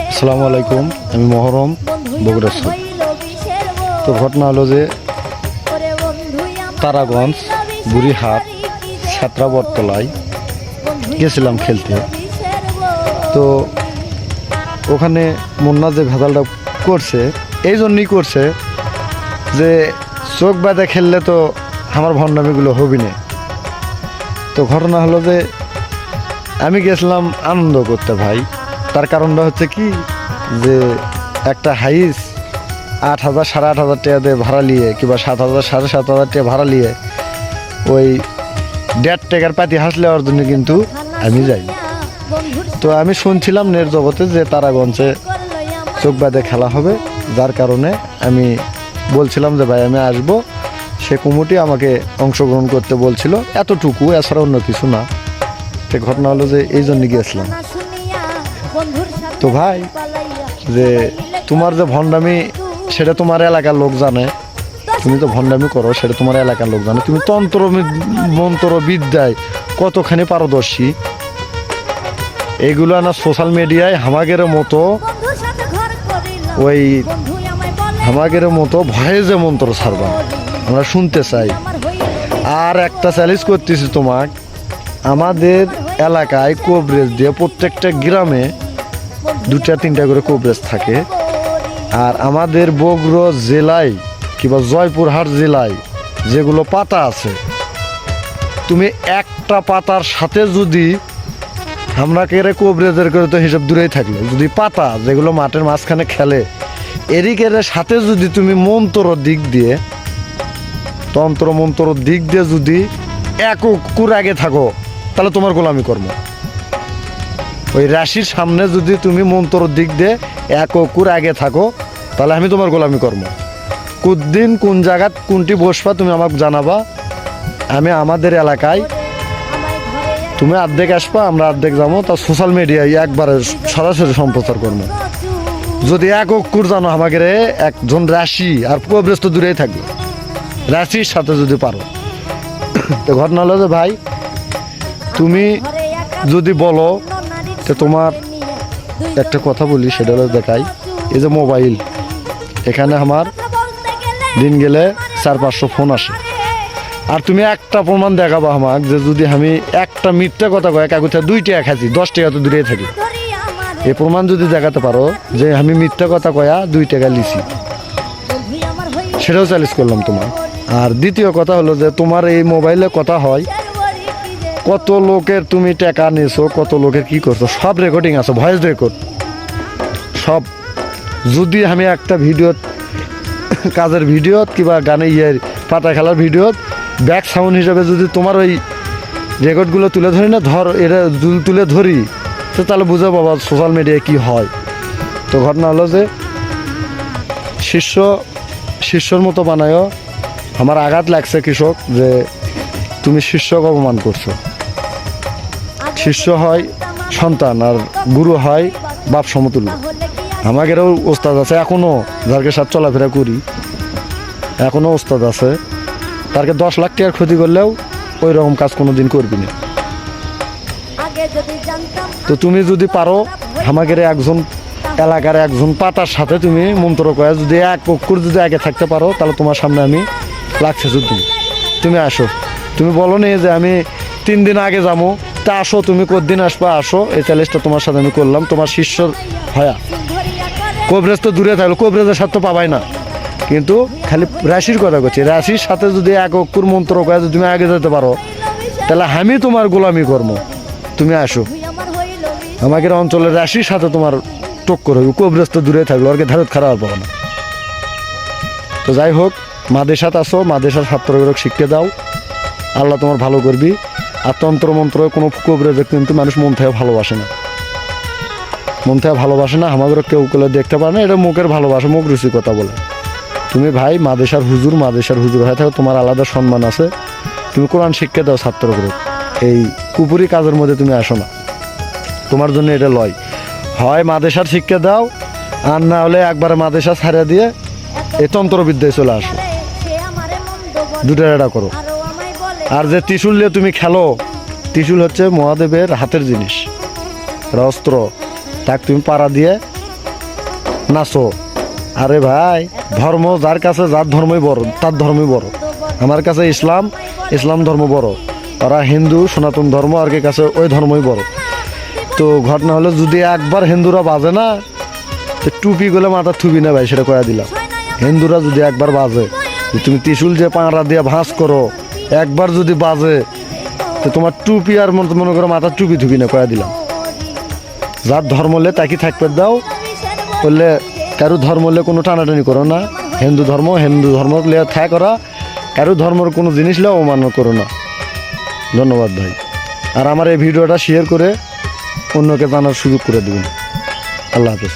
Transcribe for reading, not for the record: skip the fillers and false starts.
আসসালামু আলাইকুম, আমি মহরম বগুড়া। তো ঘটনা হলো যে তারাগঞ্জ বুড়িহাট ছাত্রা বটতলায় গেছিলাম খেলতে। তো ওখানে মুন্না যে ভেজালটা করছে এই জন্যই করছে যে চোখ বাঁধা খেললে তো আমার ভণ্ডামিগুলো হবি না। তো ঘটনা হলো যে আমি গেছিলাম আনন্দ করতে ভাই। তার কারণটা হচ্ছে কি যে একটা হাইস 8,000 সাড়ে 8,000 টাকা দিয়ে ভাড়া নিয়ে কিংবা 7,000 সাড়ে 7,000 টাকা ভাড়া নিয়ে ওই 1.5 টাকার পাতি হাঁস নেওয়ার জন্য কিন্তু আমি যাই। তো আমি শুনছিলাম নের জগতে যে তারাগঞ্জে চোখ বাঁধে খেলা হবে, যার কারণে আমি বলছিলাম যে ভাই আমি আসবো। সে কমিটি আমাকে অংশগ্রহণ করতে বলছিল, এতটুকু, এছাড়া অন্য কিছু না। তো ঘটনা হলো যে এই জন্য গিয়েছিলাম। তো ভাই যে তোমার যে ভণ্ডামি সেটা তোমার এলাকার লোক জানে, তুমি তো ভণ্ডামি করো সেটা তোমার এলাকার লোক জানে। তুমি তন্ত্র মন্ত্র বিদ্যায় কতখানি পারদর্শী, এইগুলো না সোশ্যাল মিডিয়ায় হামাগের মতো ওই হামাগের মতো ভয়ে যে মন্ত্র ছাড়বা আমরা শুনতে চাই। আর একটা চ্যালেঞ্জ করতেছি তোমাক, আমাদের এলাকায় কভারেজ দিয়ে প্রত্যেকটা গ্রামে 2-3টা করে কভারেজ থাকে। আর আমাদের বগুড়া জেলায় কিংবা জয়পুরহাট জেলায় যেগুলো পাতা আছে, তুমি একটা পাতার সাথে যদি আমরা কেড়ে কভারেজের করে তো হিসাব দূরেই থাকলো, যদি পাতা যেগুলো মাঠের মাঝখানে খেলে এরিকের সাথে যদি তুমি মন্ত্র দিক দিয়ে তন্ত্র মন্ত্র দিক দিয়ে যদি কুর আগে থাকো তাহলে তোমার গোলামি কর্ম। ওই রাশির সামনে যদি তুমি মন্ত্র দিক দিয়ে কুর আগে থাকো তাহলে আমি তোমার গোলামি কর্ম। কোনদিন কোন জায়গাত কোনটি বসবা তুমি আমাকে জানাবা। আমি আমাদের এলাকায় তুমি অর্ধেক আসবা, আমরা অর্ধেক যাবো। তা সোশ্যাল মিডিয়ায় একবারে সরাসরি সম্প্রচার করবো। যদি কুর জানো আমাকে একজন রাশি আর কবরেজ তো দূরেই থাকবে, রাশির সাথে যদি পারো। তো ঘটনা হলো যে ভাই তুমি যদি বলো তো তোমার একটা কথা বলি, সেটা হলো দেখাই। এই যে মোবাইল, এখানে আমার দিন গেলে 400-500 ফোন আসে। আর তুমি একটা প্রমাণ দেখাবো আমাক যে যদি আমি একটা মিথ্যা কথা কয় কাকুতে 2 টাকা খাচ্ছি, 10 টাকা তো দূরেই থাকি, এই প্রমাণ যদি দেখাতে পারো যে আমি মিথ্যা কথা কয়া 2 টাকা লিছি, সেটাও চ্যালেঞ্জ করলাম তোমার। আর দ্বিতীয় কথা হলো যে তোমার এই মোবাইলে কথা হয় কত লোকের তুমি টাকা নিয়েছো, কত লোকের কি করছো, সব রেকর্ডিং আছে, ভয়েস রেকর্ড সব। যদি আমি একটা ভিডিও, কাজের ভিডিও কিংবা গানে পাতা খেলার ভিডিও ব্যাক সাউন্ড হিসাবে যদি তোমার ওই রেকর্ডগুলো তুলে ধরি না, এটা তুলে ধরি, তো তাহলে বুঝে বাবা সোশ্যাল মিডিয়ায় কি হয়। তো ঘটনা হলো যে শিষ্যর মতো বানায়ও। আমার আঘাত লাগছে কৃষক যে তুমি শিষ্যক অপমান করছো। শিষ্য হয় সন্তান আর গুরু হয় বাপ সমতুল্য। আমাদেরও ওস্তাদ আছে এখনো, যারকে সাথে চলাফেরা করি এখনো ওস্তাদ আছে, তারকে 10 লাখ টাকার ক্ষতি করলেও ওই রকম কাজ কোনোদিন করবি না। তো তুমি যদি পারো আমাদের একজন এলাকার একজন পাতার সাথে তুমি মন্ত্র করে যদি কুর যদি আগে থাকতে পারো তাহলে তোমার সামনে আমি লাগছে যুদ্ধ। তুমি আসো, তুমি বলো নি যে আমি 3 দিন আগে যাবো, তা আসো, তুমি কতদিন আসবা আসো। এই চ্যালেঞ্জটা তোমার সাথে আমি করলাম, তোমার শিষ্যর হয়া। কভারেজ তো দূরে থাকলো, কভারেজের সাথে তো পাবাই না, কিন্তু খালি রাশির কথা করছি। রাশির সাথে যদি কুর মন্ত্র করে যদি তুমি আগে যেতে পারো তাহলে আমি তোমার গোলামি কর্ম। তুমি আসো, আমাদের অঞ্চলের রাশির সাথে তোমার টক্কর হইব, কভারেজ তো দূরে থাকলো, আর ধারত খারাপ পাবো না। তো যাই হোক, মাদেশাত আসো, মাদেশার ছাত্রগুলোকে শিক্ষা দাও, আল্লাহ তোমার ভালো করবি। আর তন্ত্র মন্ত্র কোনো কভারেজে কিন্তু মানুষ মন থেকে ভালোবাসে না, মন থেকে ভালোবাসে না। আমাদেরও কেউ কেউ দেখতে পারে না, এটা মুখের ভালোবাসা, মুখ রুচি কথা বলে। তুমি ভাই মাদেশার হুজুর হয়ে থাকো, তোমার আলাদা সম্মান আছে। তুমি কোরআন শিক্ষা দাও ছাত্রগুলো, এই কুপুরি কাজের মধ্যে তুমি আসো না। তোমার জন্য এটা লয়, হয় মাদেশার শিক্ষা দাও, আর না হলে একবারে মাদেশা ছাড়িয়ে দিয়ে এই তন্ত্রবিদ্যায় চলে আসো, দুটো এটা করো। আর যে ত্রিশূল নিয়ে তুমি খেলো ত্রিশূল হচ্ছে মহাদেবের হাতের জিনিস, এটা অস্ত্র। তাক তুমি পাড়া দিয়ে নাচো। আরে ভাই, ধর্ম যার কাছে যার ধর্মই বড়, তার ধর্মই বড়। আমার কাছে ইসলাম ধর্ম বড়, ওরা হিন্দু সনাতন ধর্ম, আর কি কাছে ওই ধর্মই বড়। তো ঘটনা হলো, যদি একবার হিন্দুরা বাজে না, তো টুপি গুলো মাথা থুবি না ভাই, সেটা কয়া দিলাম। হিন্দুরা যদি একবার বাজে, যে তুমি ত্রিশূল যে পাড়া দিয়ে ভাঁজ করো, একবার যদি বাজে, তো তোমার টুপি আর মনে করো মাথার টুপি থুবি না, কয়া দিলাম। যার ধর্ম হলে তাকে থাকবে দাও, বললে কারো ধর্ম হলে কোনো টানাটানি করো না। হিন্দু ধর্ম লে থাক করা, কারো ধর্মের কোনো জিনিস লে অমান্য করো না। ধন্যবাদ ভাই। আর আমার এই ভিডিওটা শেয়ার করে অন্যকে জানার সুযোগ করে দেবেন। আল্লাহ হাফেজ।